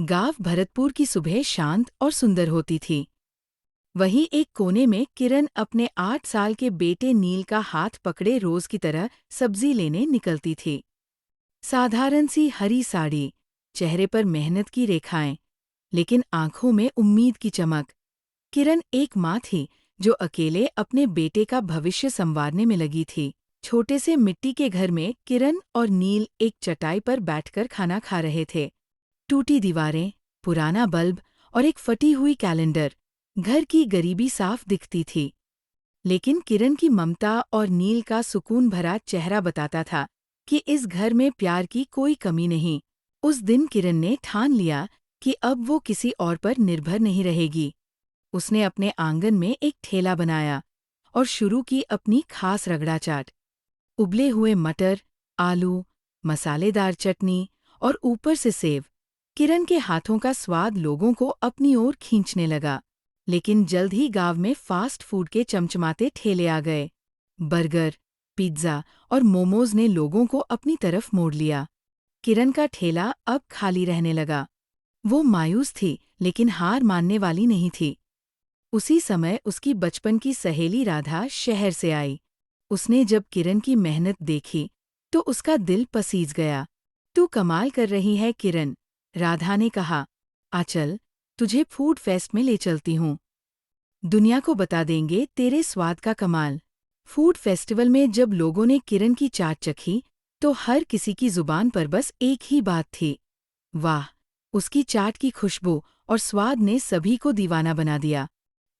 गांव भरतपुर की सुबह शांत और सुंदर होती थी। वहीं एक कोने में किरण अपने 8 साल के बेटे नील का हाथ पकड़े रोज की तरह सब्जी लेने निकलती थी। साधारण सी हरी साड़ी, चेहरे पर मेहनत की रेखाएं, लेकिन आंखों में उम्मीद की चमक। किरण एक माँ थी जो अकेले अपने बेटे का भविष्य संवारने में लगी थी। छोटे से मिट्टी के घर में किरण और नील एक चटाई पर बैठकर खाना खा रहे थे। टूटी दीवारें, पुराना बल्ब और एक फटी हुई कैलेंडर, घर की गरीबी साफ दिखती थी। लेकिन किरण की ममता और नील का सुकून भरा चेहरा बताता था कि इस घर में प्यार की कोई कमी नहीं। उस दिन किरण ने ठान लिया कि अब वो किसी और पर निर्भर नहीं रहेगी। उसने अपने आंगन में एक ठेला बनाया और शुरू की अपनी खास रगड़ा चाट। उबले हुए मटर, आलू, मसालेदार चटनी और ऊपर से सेव। किरण के हाथों का स्वाद लोगों को अपनी ओर खींचने लगा। लेकिन जल्द ही गांव में फास्ट फूड के चमचमाते ठेले आ गए। बर्गर, पिज्जा और मोमोज ने लोगों को अपनी तरफ मोड़ लिया। किरण का ठेला अब खाली रहने लगा। वो मायूस थी, लेकिन हार मानने वाली नहीं थी। उसी समय उसकी बचपन की सहेली राधा शहर से आई। उसने जब किरण की मेहनत देखी तो उसका दिल पसीज गया। तू कमाल कर रही है किरण, राधा ने कहा। आचल, तुझे फूड फेस्ट में ले चलती हूँ। दुनिया को बता देंगे तेरे स्वाद का कमाल। फूड फेस्टिवल में जब लोगों ने किरण की चाट चखी तो हर किसी की जुबान पर बस एक ही बात थी, वाह। उसकी चाट की खुशबू और स्वाद ने सभी को दीवाना बना दिया।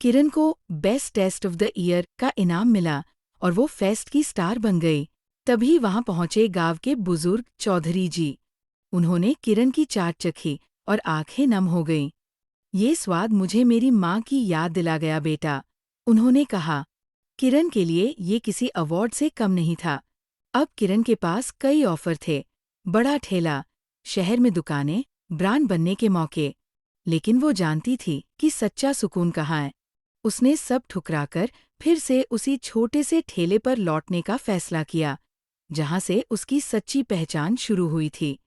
किरण को best test of the year का इनाम मिला और वो फेस्ट की स्टार बन गई। तभी वहां पहुंचे गांव के बुजुर्ग चौधरी जी। उन्होंने किरण की चाट चखी और आंखें नम हो गईं। ये स्वाद मुझे मेरी माँ की याद दिला गया बेटा, उन्होंने कहा। किरण के लिए ये किसी अवार्ड से कम नहीं था। अब किरण के पास कई ऑफर थे, बड़ा ठेला, शहर में दुकानें, ब्रांड बनने के मौके। लेकिन वो जानती थी कि सच्चा सुकून कहाँ है। उसने सब ठुकराकर फिर से उसी छोटे से ठेले पर लौटने का फैसला किया, जहाँ से उसकी सच्ची पहचान शुरू हुई थी।